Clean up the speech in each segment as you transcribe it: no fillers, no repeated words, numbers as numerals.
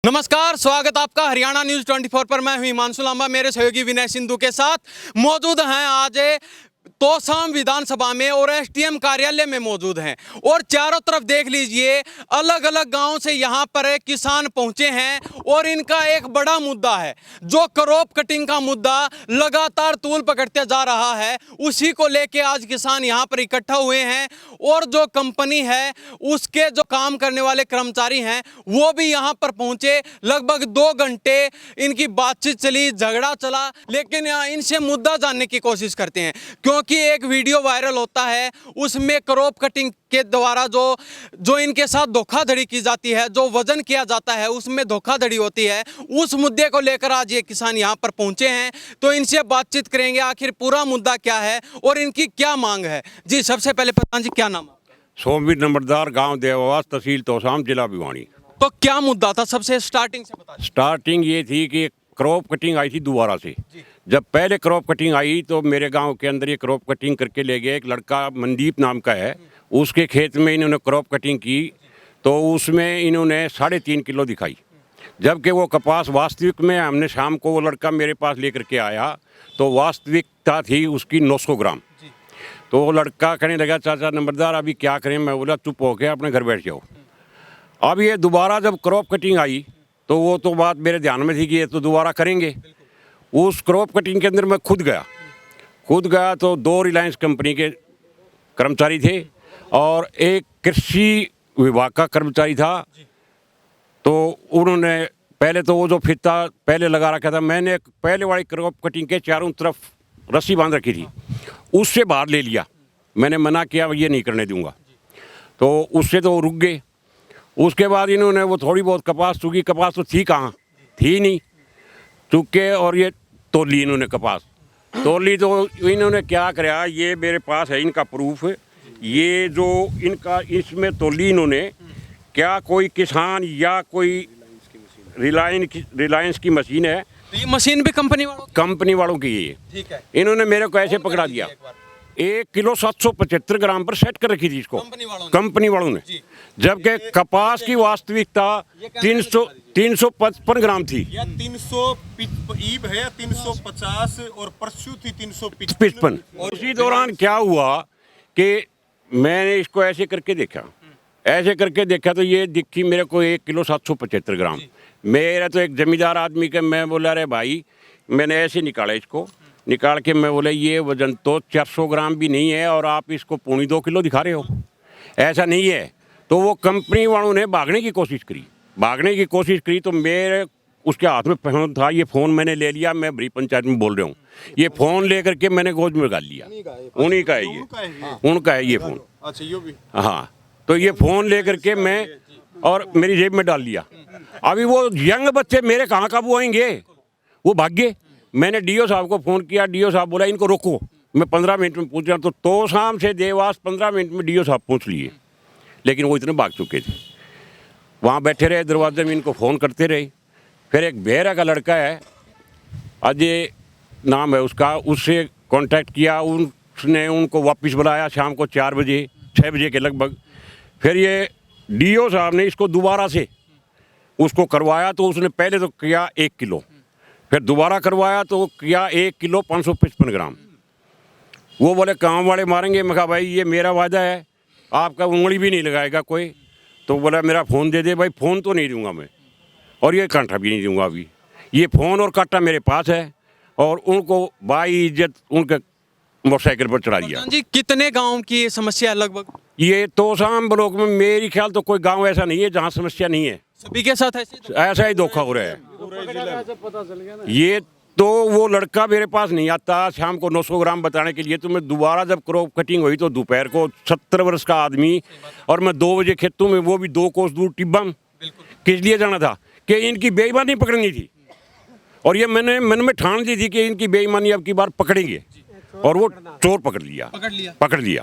नमस्कार, स्वागत आपका हरियाणा न्यूज़ 24 पर। मैं हूं हिमांशु लांबा, मेरे सहयोगी विनय सिंधु के साथ मौजूद हैं आज तोशाम विधानसभा में और एसडीएम कार्यालय में मौजूद हैं। और चारों तरफ देख लीजिए, अलग अलग गांव से यहां पर किसान पहुंचे हैं और इनका एक बड़ा मुद्दा है, जो क्रॉप कटिंग का मुद्दा लगातार तूल पकड़ते जा रहा है। उसी को लेके आज किसान यहां पर इकट्ठा हुए हैं और जो कंपनी है उसके जो काम करने वाले कर्मचारी हैं वो भी यहां पर पहुंचे। लगभग 2 घंटे इनकी बातचीत चली, झगड़ा चला, लेकिन इनसे मुद्दा जानने की कोशिश करते हैं, क्योंकि एक वीडियो वायरल होता है, उसमें क्रॉप कटिंग के द्वारा जो इनके साथ धोखाधड़ी की जाती है, जो वजन किया जाता है उसमें धोखाधड़ी होती है। उस मुद्दे को लेकर आज ये किसान यहाँ पर पहुंचे हैं, तो इनसे बातचीत करेंगे आखिर पूरा मुद्दा क्या है और इनकी क्या मांग है। जी, सबसे पहले प्रधान जी, क्या नाम? सोमवीर नंबरदार, गांव देवास, तहसील तोशाम, जिला भिवानी। तो क्या मुद्दा था, सबसे स्टार्टिंग से बता। स्टार्टिंग ये थी कि क्रॉप कटिंग आई थी दोबारा से। जब पहले क्रॉप कटिंग आई तो मेरे गांव के अंदर ये क्रॉप कटिंग करके ले गए। एक लड़का मनदीप नाम का है, उसके खेत में इन्होंने क्रॉप कटिंग की, तो उसमें इन्होंने 3.5 किलो दिखाई। जबकि वो कपास वास्तविक में, हमने शाम को वो लड़का मेरे पास लेकर के आया तो वास्तविकता थी उसकी 900 ग्राम। तो वो लड़का कहने लगा, चाचा नंबरदार अभी क्या करें? मैं बोला चुप होके अपने घर बैठ जाओ। अब ये दोबारा जब क्रॉप कटिंग आई तो वो तो बात मेरे ध्यान में थी कि ये तो दोबारा करेंगे। उस क्रॉप कटिंग के अंदर मैं खुद गया तो 2 रिलायंस कंपनी के कर्मचारी थे और एक कृषि विभाग का कर्मचारी था। तो उन्होंने पहले तो वो जो फित्ता पहले लगा रखा था, मैंने पहले वाली क्रॉप कटिंग के चारों तरफ रस्सी बांध रखी थी, उससे बाहर ले लिया। मैंने मना किया, ये नहीं करने दूंगा। तो उससे तो वो रुक गए। उसके बाद इन्होंने वो थोड़ी बहुत कपास चुकी, कपास तो थी कहाँ, थी नहीं, चुके और ये तोल ली इन्होंने कपास। तोल ली तो इन्होंने क्या कराया, ये मेरे पास है इनका प्रूफ। ये जो इनका इसमें तोल ली इन्होंने, क्या कोई किसान या कोई रिलायंस की मशीन है? तो ये मशीन भी कंपनी वालों की है। ठीक है। इन्होंने मेरे को ऐसे पकड़ा दिया, 1 किलो 775 ग्राम पर सेट कर रखी थी इसको कंपनी वालों ने, जबकि कपास की वास्तविकता 355 ग्राम थी। 300 ईब है, 350 और परसों थी 355। और उसी दौरान क्या हुआ कि मैंने इसको ऐसे करके देखा तो ये दिखी मेरे को 1 किलो 775 ग्राम। मेरा तो एक जमींदार आदमी का, मैं बोला अरे भाई, मैंने ऐसे निकाला इसको, निकाल के मैं बोला ये वजन तो 400 ग्राम भी नहीं है और आप इसको 2.25 किलो दिखा रहे हो, ऐसा नहीं है। तो वो कंपनी वालों ने भागने की कोशिश करी तो मेरे उसके हाथ में फ़ोन था। ये फ़ोन मैंने ले लिया, मैं बड़ी पंचायत में बोल रहा हूँ, ये फ़ोन ले करके मैंने गोद में डाल लिया। उन्हीं का है ये, उनका है ये फ़ोन। अच्छा, ये भी हाँ। तो ये फ़ोन ले करके मैं और मेरी जेब में डाल लिया। अभी वो यंग बच्चे मेरे कहाँ काबू आएंगे, वो भाग गए। मैंने डीओ साहब को फ़ोन किया, डीओ साहब बोला इनको रोको, मैं 15 मिनट में पहुँच रहा। तो तोशाम से देवास 15 मिनट में डीओ साहब पहुँच लिए, लेकिन वो इतने भाग चुके थे। वहाँ बैठे रहे दरवाजे में, इनको फ़ोन करते रहे। फिर एक बेहरा का लड़का है, अजय नाम है उसका, उससे कांटेक्ट किया, उसने उनको वापस बुलाया शाम को 6 बजे के लगभग। फिर ये डीओ साहब ने इसको दोबारा से उसको करवाया, तो उसने पहले तो किया 1 किलो, फिर दोबारा करवाया तो किया 1 किलो 555 ग्राम। वो बोले काम वाले मारेंगे। मैं कहा भाई ये मेरा वादा है, आपका उंगली भी नहीं लगाएगा कोई। तो बोला मेरा फ़ोन दे दे। भाई फ़ोन तो नहीं दूंगा मैं, और ये कांटा भी नहीं दूंगा। अभी ये फ़ोन और कांटा मेरे पास है, और उनको बाई इज्जत उनके मोटरसाइकिल पर चढ़ा दिया। जी, कितने गाँव की समस्या है लगभग? ये तोशाम ब्लॉक में मेरी ख्याल तो कोई गाँव ऐसा नहीं है जहाँ समस्या नहीं है। सभी के साथ ऐसा ही धोखा हो रहा है। ये तो वो लड़का मेरे पास नहीं आता शाम को 900 ग्राम बताने के लिए। तो मैं दोबारा जब क्रॉप कटिंग हुई तो दोपहर को 70 वर्ष का आदमी, और मैं 2 बजे खेतों में, वो भी 2 कोस दूर टिब्बा, किस लिए जाना था कि इनकी बेईमानी पकड़नी थी। और ये मैंने मन में ठान दी थी कि इनकी बेईमानी अब की बार पकड़ेंगे, और वो चोर पकड़ लिया।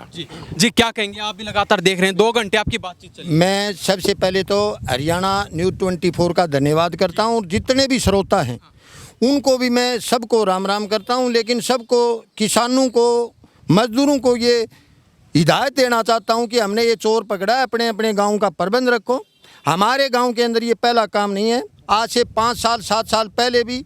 जी, क्या कहेंगे? आप भी लगातार देख रहे हैं, 2 घंटे आपकी बातचीत चली। मैं सबसे पहले तो हरियाणा न्यूज़ 24 का धन्यवाद करता हूँ, और जितने भी श्रोता हैं उनको भी मैं सबको राम राम करता हूँ। लेकिन सबको, किसानों को, मजदूरों को ये हिदायत देना चाहता हूँ कि हमने ये चोर पकड़ा है, अपने अपने गाँव का प्रबंध रखो। हमारे गांव के अंदर ये पहला काम नहीं है। आज से 5 साल 7 साल पहले भी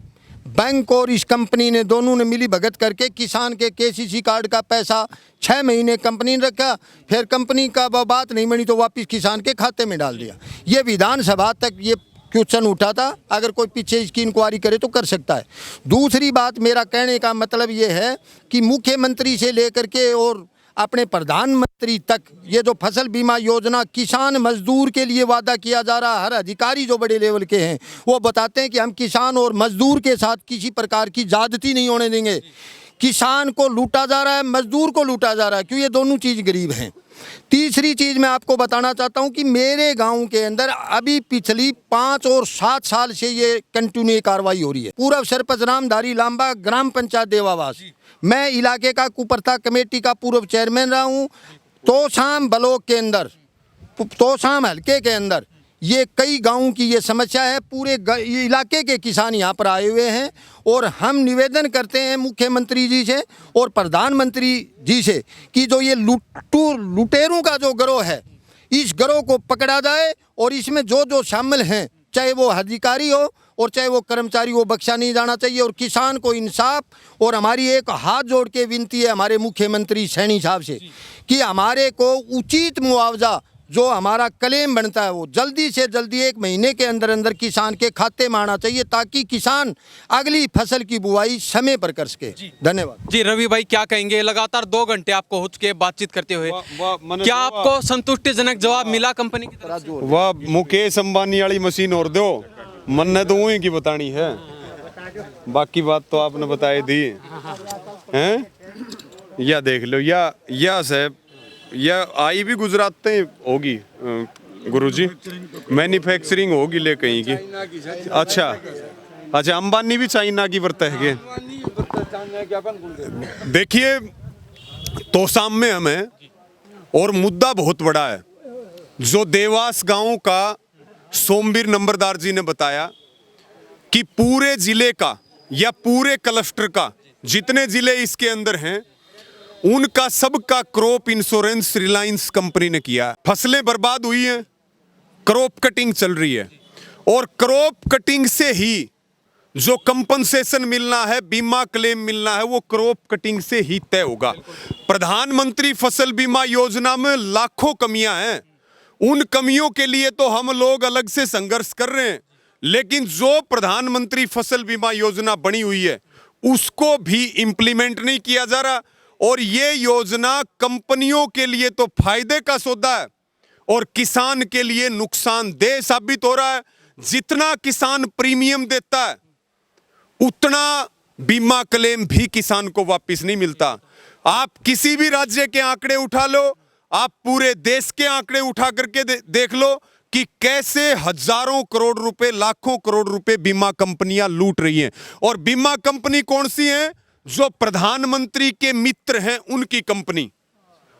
बैंक और इस कंपनी ने दोनों ने मिली भगत करके किसान के केसीसी कार्ड का पैसा 6 महीने कंपनी ने रखा, फिर कंपनी का बात नहीं बनी तो वापस किसान के खाते में डाल दिया। ये विधानसभा तक ये क्वेश्चन उठा था, अगर कोई पीछे इसकी इंक्वायरी करे तो कर सकता है। दूसरी बात, मेरा कहने का मतलब ये है कि मुख्यमंत्री से लेकर के और अपने प्रधानमंत्री तक ये जो फसल बीमा योजना किसान मजदूर के लिए वादा किया जा रहा, हर अधिकारी जो बड़े लेवल के हैं वो बताते हैं कि हम किसान और मजदूर के साथ किसी प्रकार की ज्यादती नहीं होने देंगे। किसान को लूटा जा रहा है, मजदूर को लूटा जा रहा है, क्यों? ये दोनों चीज़ गरीब हैं। तीसरी चीज़ मैं आपको बताना चाहता हूं कि मेरे गांव के अंदर अभी पिछली 5 और 7 साल से ये कंटिन्यू कार्रवाई हो रही है। पूर्व सरपंच रामधारी लांबा, ग्राम पंचायत देवावास, मैं इलाके का कुप्रथा कमेटी का पूर्व चेयरमैन रहा हूँ। तोशाम ब्लॉक के अंदर, तोशाम हल्के के अंदर ये कई गांवों की ये समस्या है। पूरे इलाके के किसान यहाँ पर आए हुए हैं और हम निवेदन करते हैं मुख्यमंत्री जी से और प्रधानमंत्री जी से कि जो ये लुटेरों का जो गिरोह है, इस गिरोह को पकड़ा जाए और इसमें जो जो शामिल हैं, चाहे वो अधिकारी हो और चाहे वो कर्मचारी हो, बख्शा नहीं जाना चाहिए और किसान को इंसाफ। और हमारी एक हाथ जोड़ के विनती है हमारे मुख्यमंत्री सैनी साहब से कि हमारे को उचित मुआवजा जो हमारा क्लेम बनता है वो जल्दी से जल्दी 1 महीने के अंदर अंदर किसान के खाते में आना चाहिए, ताकि किसान अगली फसल की बुआई समय पर कर सके। धन्यवाद जी। रवि भाई क्या कहेंगे? लगातार 2 घंटे आपको हो चुके बातचीत करते हुए, क्या आपको संतुष्टिजनक जवाब मिला कंपनी की तरफ से? वाह, मुकेश अंबानी वाली मशीन और दो, मन ने तो वही की बतानी है, बाकी बात तो आपने बताई दी हैं। या देख लो, या साहब, यह आई भी गुजरात से होगी गुरुजी, मैन्युफैक्चरिंग होगी ले कहीं की। अच्छा, अंबानी भी चाइना की बरता है। देखिए, तोशाम में हमें और मुद्दा बहुत बड़ा है। जो देवास गांव का सोमवीर नंबरदार जी ने बताया कि पूरे जिले का या पूरे क्लस्टर का जितने जिले इसके अंदर हैं उनका सबका क्रॉप इंश्योरेंस रिलायंस कंपनी ने किया। फसलें बर्बाद हुई हैं, क्रॉप कटिंग चल रही है और क्रॉप कटिंग से ही जो कंपनसेशन मिलना है, बीमा क्लेम मिलना है, वो क्रॉप कटिंग से ही तय होगा। प्रधानमंत्री फसल बीमा योजना में लाखों कमियां हैं, उन कमियों के लिए तो हम लोग अलग से संघर्ष कर रहे हैं, लेकिन जो प्रधानमंत्री फसल बीमा योजना बनी हुई है उसको भी इंप्लीमेंट नहीं किया जा रहा। और ये योजना कंपनियों के लिए तो फायदे का सौदा है और किसान के लिए नुकसानदेह साबित हो रहा है। जितना किसान प्रीमियम देता है उतना बीमा क्लेम भी किसान को वापस नहीं मिलता। आप किसी भी राज्य के आंकड़े उठा लो, आप पूरे देश के आंकड़े उठा करके देख लो कि कैसे हजारों करोड़ रुपए, लाखों करोड़ रुपए बीमा कंपनियां लूट रही हैं। और बीमा कंपनी कौन सी है? जो प्रधानमंत्री के मित्र हैं उनकी कंपनी,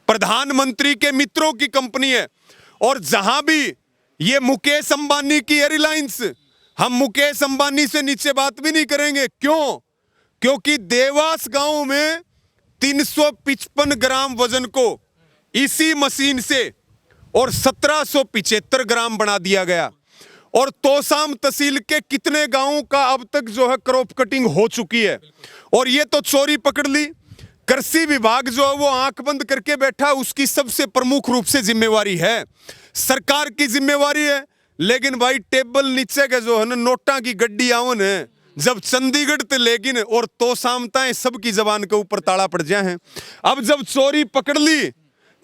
प्रधानमंत्री के मित्रों की कंपनी है। और जहां भी ये मुकेश अंबानी की एयरलाइंस, हम मुकेश अंबानी से नीचे बात भी नहीं करेंगे। क्यों? क्योंकि देवास गांव में 355 ग्राम वजन को इसी मशीन से और 1775 ग्राम बना दिया गया। और तोशाम तहसील के कितने गांवों का अब तक जो है क्रॉप कटिंग हो चुकी है। और ये तो चोरी पकड़ ली। कृषि विभाग जो है वो आंख बंद करके बैठा, उसकी सबसे प्रमुख रूप से जिम्मेवारी है, सरकार की जिम्मेवारी है। लेकिन भाई टेबल नीचे के जो है ना नोटा की गड्डी आवन है, जब चंडीगढ़ ते लेकिन और तोशामताएं सबकी जबान के ऊपर ताला पड़ जाए हैं। अब जब चोरी पकड़ ली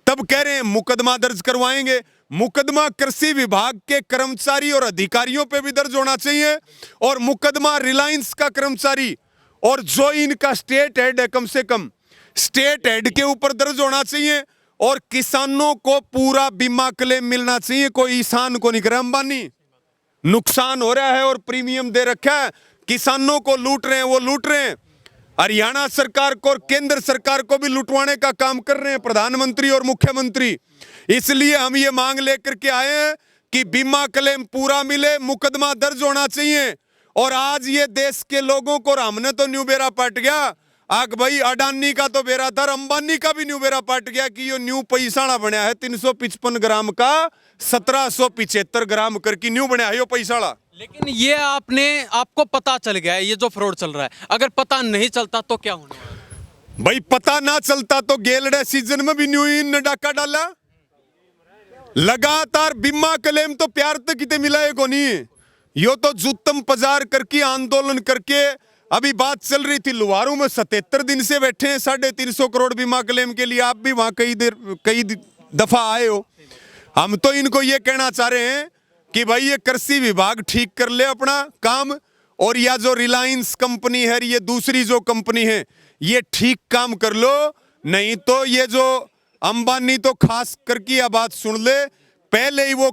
तब कह रहे हैं मुकदमा दर्ज करवाएंगे। मुकदमा कृषि विभाग के कर्मचारी और अधिकारियों पे भी दर्ज होना चाहिए और मुकदमा रिलायंस का कर्मचारी और जो इनका स्टेट हेड है, कम से कम स्टेट हेड के ऊपर दर्ज होना चाहिए। और किसानों को पूरा बीमा क्लेम मिलना चाहिए। कोई ईसान को नहीं करे। अंबानी नुकसान हो रहा है और प्रीमियम दे रखा है, किसानों को लूट रहे हैं, वो लूट रहे हैं। हरियाणा सरकार को और केंद्र सरकार को भी लुटवाने का काम कर रहे हैं प्रधानमंत्री और मुख्यमंत्री। इसलिए हम ये मांग लेकर के आए हैं कि बीमा क्लेम पूरा मिले, मुकदमा दर्ज होना चाहिए। और आज ये देश के लोगों को, हमने तो न्यू बेड़ा पाट गया, आग भाई अडानी का तो बेड़ा था, अंबानी का भी न्यू बेड़ा पाट गया कि ये न्यू पैसाड़ा बनया है 355 ग्राम का 1775 ग्राम करके न्यू बनया है यो पैसाड़ा। लेकिन ये आपको पता चल गया है ये जो फ्रॉड चल रहा है, अगर पता नहीं चलता तो क्या होने वाला है? भाई पता ना चलता तो गेलड़े सीजन में भी न्यू इन ने डाका डाला। लगातार बीमा क्लेम तो प्यार तक कितने मिला है को नहीं, यो तो जुत्तम पजार करके आंदोलन करके अभी बात चल रही थी लुहारू में 77 दिन से बैठे हैं 350 करोड़ बीमा क्लेम के लिए। आप भी वहां कई दफा आए हो। हम तो इनको ये कहना चाह रहे हैं कि भाई ये कृषि विभाग ठीक कर ले अपना काम, और या जो रिलायंस कंपनी है ये दूसरी जो कंपनी है ये ठीक काम कर लो, नहीं तो ये जो अंबानी तो खास करके यह बात सुन ले, पहले ही वो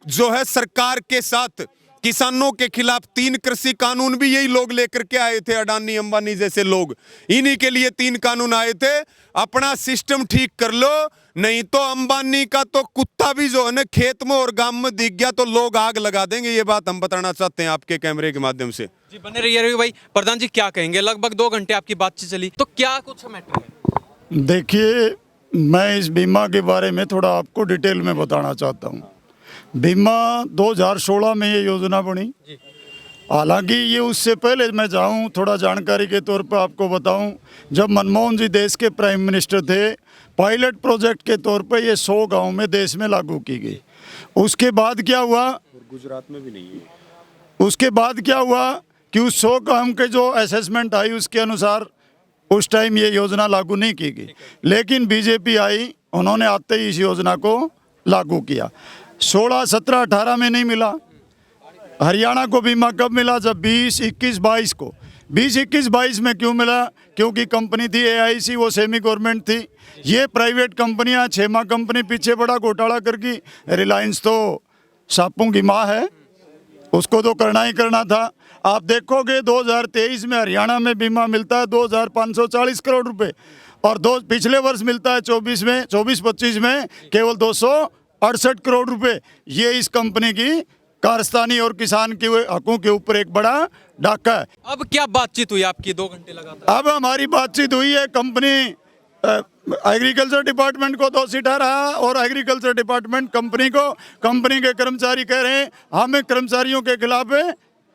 जो है सरकार के साथ किसानों के खिलाफ 3 कृषि कानून भी यही लोग लेकर के आए थे, अडानी अंबानी जैसे लोग, इन्हीं के लिए 3 कानून आए थे। अपना सिस्टम ठीक कर लो, नहीं तो अंबानी का तो कुत्ता भी जो है ना खेत में और गांव में दिख गया तो लोग आग लगा देंगे। ये बात हम बताना चाहते हैं आपके कैमरे के माध्यम से। जी बने रहिए रवि भाई। प्रधान जी क्या कहेंगे, लगभग 2 घंटे आपकी बातचीत चली, तो क्या कुछ मैटर है? देखिए, मैं इस बीमा के बारे में थोड़ा आपको डिटेल में बताना चाहता हूँ। बीमा 2016 में ये योजना बनी, हालांकि ये उससे पहले मैं जाऊँ थोड़ा जानकारी के तौर पर आपको बताऊँ, जब मनमोहन जी देश के प्राइम मिनिस्टर थे, पायलट प्रोजेक्ट के तौर पर ये 100 गांव में देश में लागू की गई। उसके बाद क्या हुआ, गुजरात में भी नहीं है। उसके बाद क्या हुआ कि उस 100 गांव के जो असेसमेंट आई उसके अनुसार उस टाइम ये योजना लागू नहीं की गई, लेकिन बीजेपी आई, उन्होंने आते ही इस योजना को लागू किया। 16, 17, 18 में नहीं मिला। हरियाणा को बीमा कब मिला, जब 20, 21, 22 को। 20, 21, 22 में क्यों मिला, क्योंकि कंपनी थी AIC, वो सेमी गवर्नमेंट थी। ये प्राइवेट कंपनियां, छेमा कंपनी पीछे बड़ा घोटाला करके, रिलायंस तो सांपों की माँ है, उसको तो करना ही करना था। आप देखोगे 2023 में हरियाणा में बीमा मिलता है 2540 करोड़ रुपए, और पिछले वर्ष मिलता है 24-25 में केवल 268 करोड़ रुपए। ये इस कंपनी की कारस्तानी और किसान के हकों के ऊपर एक बड़ा डाका है। अब क्या बातचीत हुई आपकी 2 घंटे लगातार? अब हमारी बातचीत हुई है, कंपनी एग्रीकल्चर डिपार्टमेंट को दोषी ठहराया और एग्रीकल्चर डिपार्टमेंट कंपनी के कर्मचारी कह रहे हैं हम कर्मचारियों के खिलाफ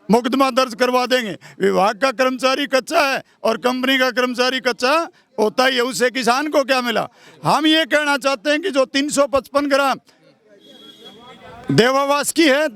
मुकदमा दर्ज करवा देंगे। विभाग का कर्मचारी कच्चा है और कंपनी का कर्मचारी कच्चा होता ही है, उससे किसान को क्या मिला। हम ये कहना चाहते हैं कि जो 355 ग्राम देवावास की है,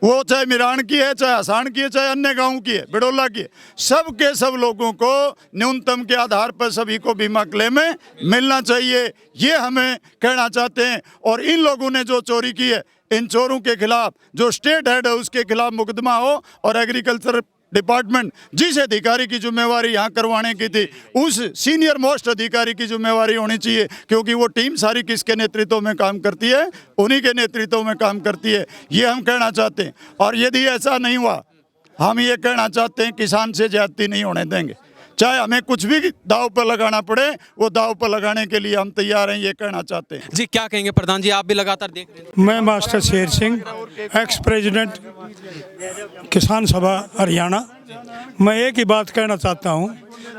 वो चाहे मिरान की है, चाहे हसान की है, चाहे अन्य गांव की है, बिडोला की है, सब के सब लोगों को न्यूनतम के आधार पर सभी को बीमा क्लेम में मिलना चाहिए, ये हमें कहना चाहते हैं। और इन लोगों ने जो चोरी की है, इन चोरों के खिलाफ जो स्टेट हेड है उसके खिलाफ मुकदमा हो, और एग्रीकल्चर डिपार्टमेंट जिस अधिकारी की जिम्मेवारी यहाँ करवाने की थी उस सीनियर मोस्ट अधिकारी की जिम्मेवारी होनी चाहिए, क्योंकि वो टीम सारी किसके नेतृत्व में काम करती है, उन्हीं के नेतृत्व में काम करती है, ये हम कहना चाहते हैं। और यदि ऐसा नहीं हुआ, हम ये कहना चाहते हैं किसान से ज्यादती नहीं होने देंगे, चाहे हमें कुछ भी दाव पर लगाना पड़े, वो दाव पर लगाने के लिए हम तैयार हैं, ये कहना चाहते हैं। जी क्या कहेंगे प्रधान जी, आप भी लगातार देख रहे हैं। मैं master Sher Singh, ex president किसान सभा हरियाणा। मैं एक ही बात कहना चाहता हूँ,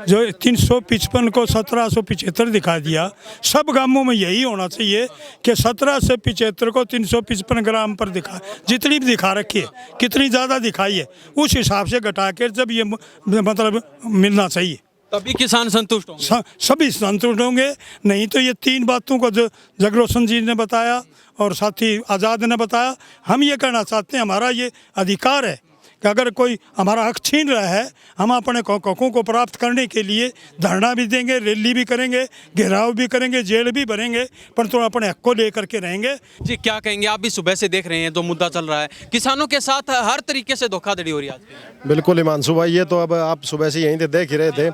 जो 355 को 1775 दिखा दिया, सब गांवों में यही होना चाहिए कि 1775 को 355 ग्राम पर दिखा, जितनी भी दिखा रखी है, कितनी ज़्यादा दिखाई है, उस हिसाब से घटा कर जब ये मतलब मिलना चाहिए, तभी किसान संतुष्ट होंगे। सभी संतुष्ट होंगे। नहीं तो ये 3 बातों को जो जगरोशन जी ने बताया और साथी आज़ाद ने बताया, हम ये कहना चाहते हैं, हमारा ये अधिकार है कि अगर कोई हमारा हक छीन रहा है, हम अपने हकों को प्राप्त करने के लिए धरना भी देंगे, रैली भी करेंगे, घेराव भी करेंगे, जेल भी भरेंगे, परंतु अपने हक को लेकर के रहेंगे। जी क्या कहेंगे, आप भी सुबह से देख रहे हैं जो मुद्दा चल रहा है, किसानों के साथ हर तरीके से धोखाधड़ी हो रही है आज। बिल्कुल हिमांशु भाई, ये तो अब आप सुबह से यहीं थे, देख ही रहे थे।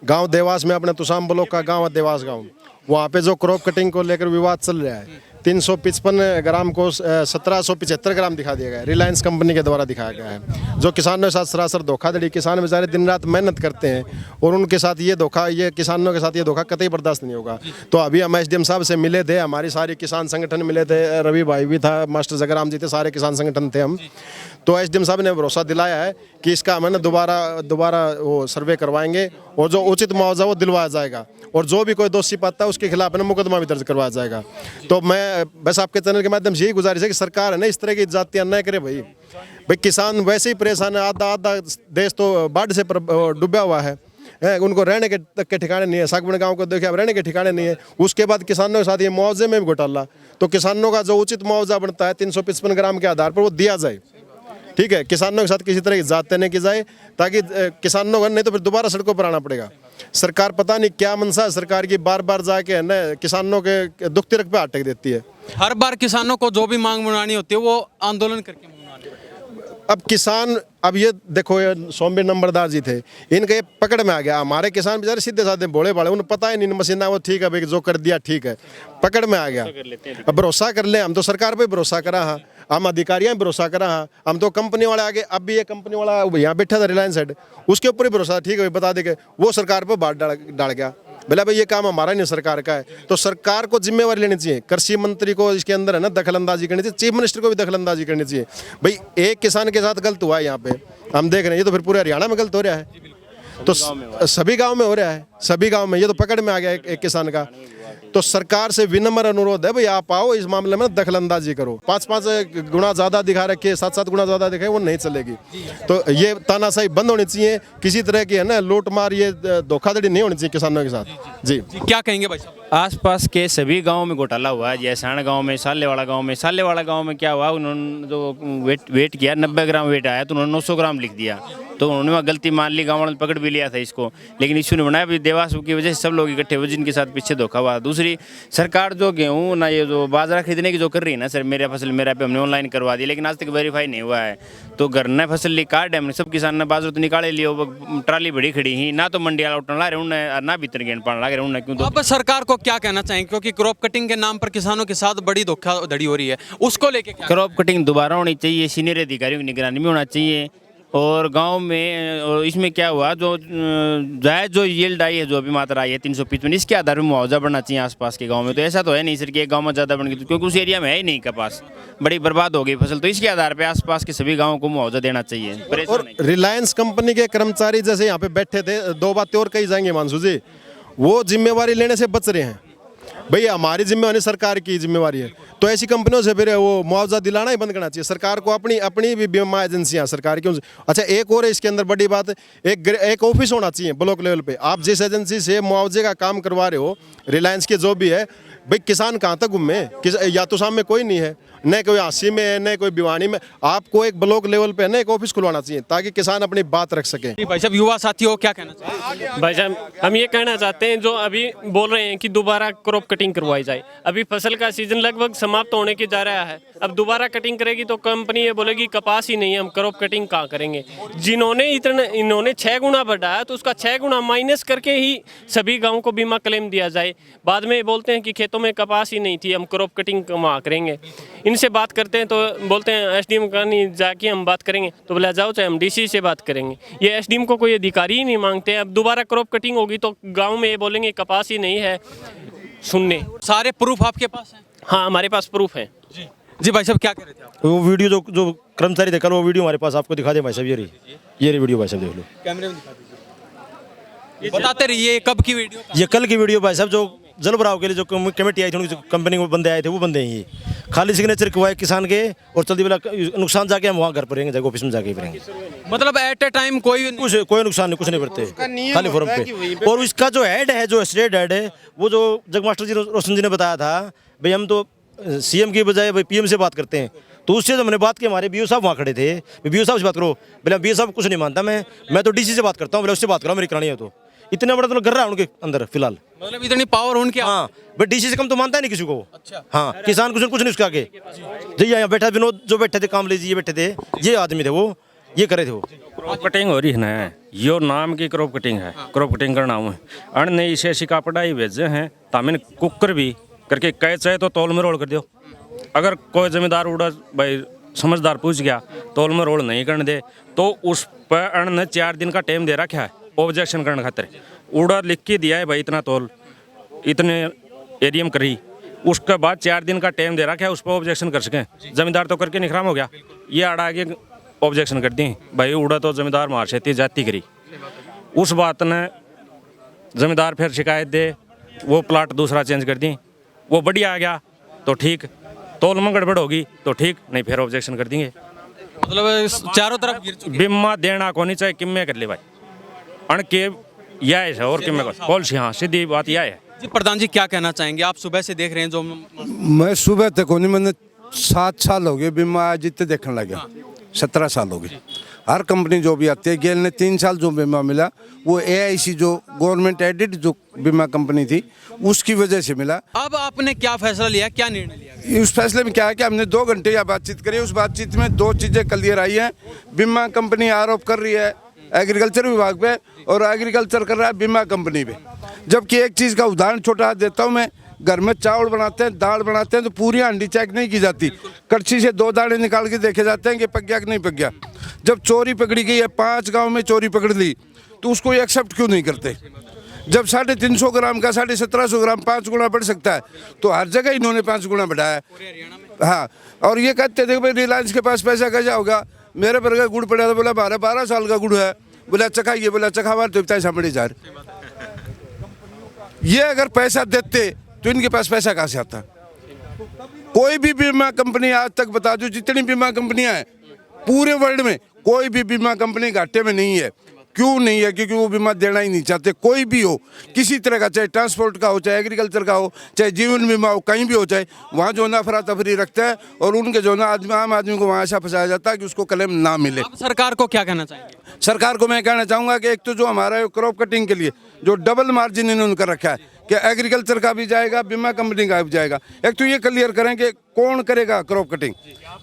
गांव देवास में, अपने तुसाम ब्लॉक का गांव है देवास गांव, वहाँ पे जो क्रॉप कटिंग को लेकर विवाद चल रहा है, 355 ग्राम को 1775 ग्राम दिखा दिया गया है, रिलायंस कंपनी के द्वारा दिखाया गया है, जो किसानों के साथ सरासर धोखाधड़ी। किसान बेचारे दिन रात मेहनत करते हैं और उनके साथ ये किसानों के साथ ये धोखा कतई बर्दाश्त नहीं होगा। तो अभी हम SDM साहब से मिले थे, हमारी सारी किसान संगठन मिले थे, रवि भाई भी था, मास्टर जगराम जी थे, सारे किसान संगठन थे हम। तो SDM साहब ने भरोसा दिलाया है कि इसका हमें दोबारा वो सर्वे करवाएंगे और जो उचित मुआवजा वो दिलवाया जाएगा, और जो भी कोई दोषी पाता है उसके खिलाफ मुकदमा भी दर्ज करवाया जाएगा। तो मैं मैं बस आपके चैनल के माध्यम से यही गुजारिश है कि सरकार है ना इस तरह की जातियाँ न करे भाई किसान वैसे ही परेशान है, आधा आधा देश तो बाढ़ से डूबा हुआ है, उनको रहने के तक के ठिकाने नहीं है। सागबन गांव को देखिए, अब रहने के ठिकाने नहीं है। उसके बाद किसानों के साथ ये मुआवजे में भी घोटाला, तो किसानों का जो उचित मुआवजा बनता है 355 ग्राम के आधार पर वो दिया जाए, ठीक है। किसानों के साथ किसी तरह की जात नहीं की जाए, ताकि किसानों को नहीं तो फिर दोबारा सड़कों पर आना पड़ेगा। सरकार पता नहीं क्या मनसा है सरकार की, बार बार जाके है ना किसानों के दुख तिरक पे अटक देती है। हर बार किसानों को जो भी मांग मनानी होती है वो आंदोलन करके मनानी होती है। अब किसान, अब ये देखो ये सोमवीर नंबरदार जी थे, इनके ये पकड़ में आ गया। हमारे किसान बेचारे सीधे साधे भोले भाले, उन्हें पता ही नहीं मशीना, वो ठीक है भाई जो कर दिया ठीक है, पकड़ में आ गया। अब भरोसा कर ले, हम तो सरकार पे भरोसा करा, हाँ हम अधिकारियों पे भरोसा करा, हाँ हम तो कंपनी वाले आगे, अब भी ये कंपनी वाला यहाँ बैठा था रिलायंस हेड, उसके ऊपर ही भरोसा, ठीक है बता दे के वो सरकार पर बात डाल गया। बोला भाई ये काम हमारा नहीं सरकार का है, तो सरकार को जिम्मेवारी लेनी चाहिए। कृषि मंत्री को इसके अंदर है ना दखलंदाजी करनी चाहिए, चीफ मिनिस्टर को भी दखलंदाजी करनी चाहिए। भाई एक किसान के साथ गलत हुआ है यहाँ पे, हम देख रहे हैं, ये तो फिर पूरे हरियाणा में गलत हो रहा है, तो सभी गांव में हो रहा है, सभी गांव में। ये तो पकड़ में आ गया एक किसान का। तो सरकार से विनम्र अनुरोध है भाई आप आओ इस मामले में दखलंदाजी करो। 5-5 गुना ज़्यादा दिखा रखे, 7-7 गुना ज़्यादा दिखाए, वो नहीं चलेगी। तो ये तानाशाही बंद होनी चाहिए, किसी तरह की है ना लूट मार, ये धोखाधड़ी नहीं होनी चाहिए किसानों के साथ। जी क्या कहेंगे भाई साहब? आसपास के सभी गांवों में घोटाला हुआ है। जैसाण गांव में, सालेवाड़ा गांव में क्या हुआ, उन्होंने जो वेट किया 90 ग्राम वेट आया तो उन्होंने 900 ग्राम लिख दिया, तो उन्होंने वहाँ गलती मान ली, गाँव वालों ने पकड़ भी लिया था इसको, लेकिन इशू नहीं बनाया। अभी देवास की वजह से सब लोग इकट्ठे हुए जिनके साथ पीछे धोखा हुआ। दूसरी सरकार जो गेहूँ ना ये जो बाजरा खरीदने की जो कर रही है ना, सर मेरा फसल मेरा पे हमने ऑनलाइन करवा दिया, लेकिन आज तक वेरीफाई नहीं हुआ है। तो घर ने फसल ली कार्ड है, हमने सब किसान ने बाजरा तो निकाले लियो, ट्राली बड़ी खड़ी ही ना, तो मंडी वाला उठने ला रहे उन्हें ना भीतर गेंद पाने लगे उन्हें क्यों। अब सरकार को क्या कहना चाहेंगे, क्योंकि क्रॉप कटिंग के नाम पर किसानों के साथ बड़ी धोखाधड़ी हो रही है, उसको लेके क्या? क्रॉप कटिंग दोबारा होनी चाहिए, सीनियर अधिकारियों की निगरानी में होना चाहिए। और गांव में और इसमें क्या हुआ, जो जायज़ जो यील्ड आई है, जो अभी मात्रा आई है 355, इसके आधार पर मुआवजा बढ़ना चाहिए आसपास के गांव में। तो ऐसा तो है नहीं सर कि एक गांव में ज़्यादा बन गई, क्योंकि उस एरिया में है ही नहीं कपास, बड़ी बर्बाद हो गई फसल, तो इसके आधार पर आसपास के सभी गाँवों को मुआवजा देना चाहिए। और रिलायंस कंपनी के कर्मचारी जैसे यहाँ पे बैठे थे, दो बातें और कही जाएंगे मानसू जी, वो जिम्मेवारी लेने से बच रहे हैं। भैया हमारी जिम्मेवारी सरकार की जिम्मेवारी है, तो ऐसी कंपनियों से फिर वो मुआवजा दिलाना ही बंद करना चाहिए। सरकार को अपनी भी बीमा एजेंसियां सरकार की। अच्छा एक और है इसके अंदर बड़ी बात, एक ऑफिस होना चाहिए ब्लॉक लेवल पे। आप जिस एजेंसी से मुआवजे का काम करवा रहे हो, रिलायंस के जो भी है, भाई किसान कहाँ तक घूमे, या तो सामने कोई नहीं है, न कोई हांसी में है, न कोई भिवानी में। आपको एक ब्लॉक लेवल पे ना एक ऑफिस खुलवाना चाहिए, ताकि किसान अपनी बात रख सके। भाई साहब युवा साथियों क्या कहना चाहिए? भाई साहब हम ये कहना चाहते हैं, जो अभी बोल रहे हैं कि दोबारा क्रॉप कटिंग करवाई जाए, अभी फसल का सीजन लगभग समाप्त होने के जा रहा है, अब दोबारा कटिंग करेगी तो कंपनी ये बोलेगी कपास ही नहीं है, हम क्रॉप कटिंग कहाँ करेंगे। इन्होंने 6 गुना बढ़ाया, तो उसका 6 गुना माइनस करके ही सभी गाँव को बीमा क्लेम दिया जाए। बाद में बोलते हैं कि खेतों में कपास ही नहीं थी, हम क्रॉप कटिंग वहाँ करेंगे। इनसे बात करते हैं तो बोलते हैं एसडीएम का नहीं जाके हम बात करेंगे, तो बोला जाओ चाहे हम डीसी से बात करेंगे। ये एसडीएम को कोई अधिकारी ही नहीं मांगते हैं। अब दोबारा क्रॉप कटिंग होगी तो गांव में ये बोलेंगे कपास ही नहीं है। सुनने सारे प्रूफ आपके पास हैं? हाँ हमारे पास प्रूफ है। जी भाई साहब क्या कह रहे थे आप? वो वीडियो जो कर्मचारी थे कल, वो वीडियो हमारे पास आपको दिखा दे भाई साहब, ये रही वीडियो भाई साहब, देख लो कैमरे में दिखा दीजिए, बताते रहिए कब की वीडियो। ये कल की वीडियो भाई साहब, जो जल भराव के लिए जो कमेटी आई थी, उनकी कंपनी में बंदे आए थे, वो बंदे हैं ये। खाली सिग्नेचर करवाए किसान के, और जल्दी वाला नुकसान जाके हम वहाँ घर पर रहेंगे, जाके ऑफिस में जाके रहेंगे। मतलब एट ए टाइम कोई नुकसान नहीं, कुछ नहीं करते, खाली फॉर्म पे। और इसका जो हेड है, जो स्टेट हेड है, वो जो जगमास्टर जी रोशन जी ने बताया था, भाई हम तो सीएम की बजाय भाई पीएम से बात करते हैं। तो उससे जब मैंने बात की, हमारे बीओ साहब वहाँ खड़े थे, बीओ साहब से बात करो, बोले बीओ साहब कुछ नहीं मानता, मैं तो डीसी से बात करता हूँ, बोले उससे बात करो, मेरी करानी है। तो इतना बड़ा तो कर रहा है उनके अंदर फिलहाल, मतलब इतनी पावर उनके। हाँ भाई डीसी से कम तो मानता है नहीं किसी को। अच्छा हाँ, किसान कुछ नहीं उसके आगे। जी यहाँ बैठा विनोद जो बैठे थे, कामले जी ये बैठे थे, ये आदमी थे, वो ये करे थे। वो क्रॉप कटिंग हो रही है ना, यो नाम की क्रॉप कटिंग है, क्रॉप कटिंग करना हूँ अण ने इसे शिका पढ़ाई भेजे हैं, तामिन कुकर भी करके कहे चाहे तो तौल में रोल कर दो। अगर कोई जमींदार उड़ा भाई समझदार पूछ गया तौल में रोल नहीं करने दे, तो उस पर अण ने 4 दिन का टाइम दे रखा है ऑब्जेक्शन करने खातिर। उड़ा लिख के दिया है भाई इतना तौल इतने एरिया में करी, उसके बाद 4 दिन का टाइम दे रखा है, उस पर ऑब्जेक्शन कर सकें। जमींदार तो करके निखराम हो गया, ये आड़ा आगे ऑब्जेक्शन कर दी भाई उड़ा तो जमींदार मार से जाती करी। उस बात ने जमींदार फिर शिकायत दे, वो प्लाट दूसरा चेंज कर दी, वो बढ़िया आ गया। तो ठीक, तोल में गड़बड़ होगी तो ठीक, नहीं फिर ऑब्जेक्शन कर देंगे। मतलब चारों तरफ गिर चुके बीमा देना को नहीं चाहे किम्मे कर ले भाई, अण के यह है और किम्मे को पॉलिसी। हाँ, सीधी बात यह है। जी प्रधान जी क्या कहना चाहेंगे? आप सुबह से देख रहे हैं जो मैं सुबह तक नहीं, मैंने 7 साल हो गए बीमा जितने देखने लगे, 17 साल हो गए। हर कंपनी जो भी आती है, गेल ने 3 साल जो बीमा मिला वो AIC जो गवर्नमेंट एडेड जो बीमा कंपनी थी उसकी वजह से मिला। अब आपने क्या फैसला लिया, क्या निर्णय लिया? उस फैसले में क्या है कि हमने 2 घंटे या बातचीत करी, उस बातचीत में 2 चीज़ें क्लियर आई हैं। बीमा कंपनी आरोप कर रही है एग्रीकल्चर विभाग पे और एग्रीकल्चर कर रहा है बीमा कंपनी पे। जबकि एक चीज़ का उदाहरण छोटा देता हूँ मैं, घर में चावल बनाते हैं, दाल बनाते हैं तो पूरी हांडी चेक नहीं की जाती, कड़छी से 2 दाने निकाल के देखे जाते हैं कि पक गया कि नहीं पक गया। जब चोरी पकड़ी गई है, 5 गांव में चोरी पकड़ ली, तो उसको एक्सेप्ट क्यों नहीं करते? जब 350 ग्राम का 1750 ग्राम 5 गुना बढ़ सकता है तो हर जगह इन्होंने 5 गुना बढ़ाया। हाँ, और ये कहते थे भाई रिलायंस के पास पैसा कैसा होगा, मेरे पर गुड़ पड़ा था, बोला 12 साल का गुड़ है, बोला चखाइए, बोला चखावा तो इतना सामने जा रहे। ये अगर पैसा देते तो इनके पास पैसा कहाँ से आता? कोई भी बीमा कंपनी आज तक बता दो, जितनी बीमा कंपनियां हैं पूरे वर्ल्ड में, कोई भी बीमा कंपनी घाटे में नहीं है। क्यों नहीं है? क्योंकि वो बीमा देना ही नहीं चाहते। कोई भी हो, किसी तरह का, चाहे ट्रांसपोर्ट का हो, चाहे एग्रीकल्चर का हो, चाहे जीवन बीमा हो, कहीं भी हो, चाहे वहाँ जो ना अफरा तफरी रखते हैं और उनके जो ना आम आदमी को वहाँ ऐसा फंसाया जाता है कि उसको क्लेम ना मिले। अब सरकार को क्या कहना चाहेंगे? सरकार को मैं कहना चाहूँगा कि एक तो जो हमारा क्रॉप कटिंग के लिए जो डबल मार्जिन इन्होंने कर रखा है कि एग्रीकल्चर का भी जाएगा, बीमा कंपनी का भी जाएगा, एक तो ये क्लियर करें कि कौन करेगा क्रॉप कटिंग,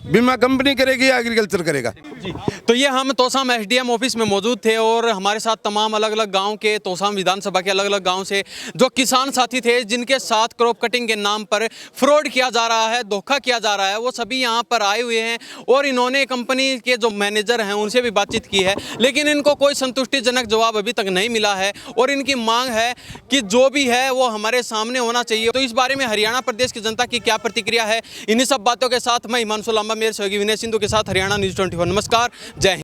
बीमा कंपनी करेगी या एग्रीकल्चर करेगा। जी, तो ये हम तोसाम SDM ऑफिस में मौजूद थे और हमारे साथ तमाम अलग अलग गांव के, तोसाम विधानसभा के अलग अलग गांव से जो किसान साथी थे जिनके साथ क्रॉप कटिंग के नाम पर फ्रॉड किया जा रहा है, धोखा किया जा रहा है, वो सभी यहाँ पर आए हुए हैं और इन्होंने कंपनी के जो मैनेजर हैं उनसे भी बातचीत की है, लेकिन इनको कोई संतुष्टिजनक जवाब अभी तक नहीं मिला है और इनकी मांग है कि जो भी है वो हमारे सामने होना चाहिए। तो इस बारे में हरियाणा प्रदेश की जनता की क्या प्रतिक्रिया है, इन्हीं सब बातों के साथ मैं हिमांशु लांबा, मेरे सहयोगी विनय सिंधु के साथ हरियाणा न्यूज़ 24। नमस्कार, जय हिंद।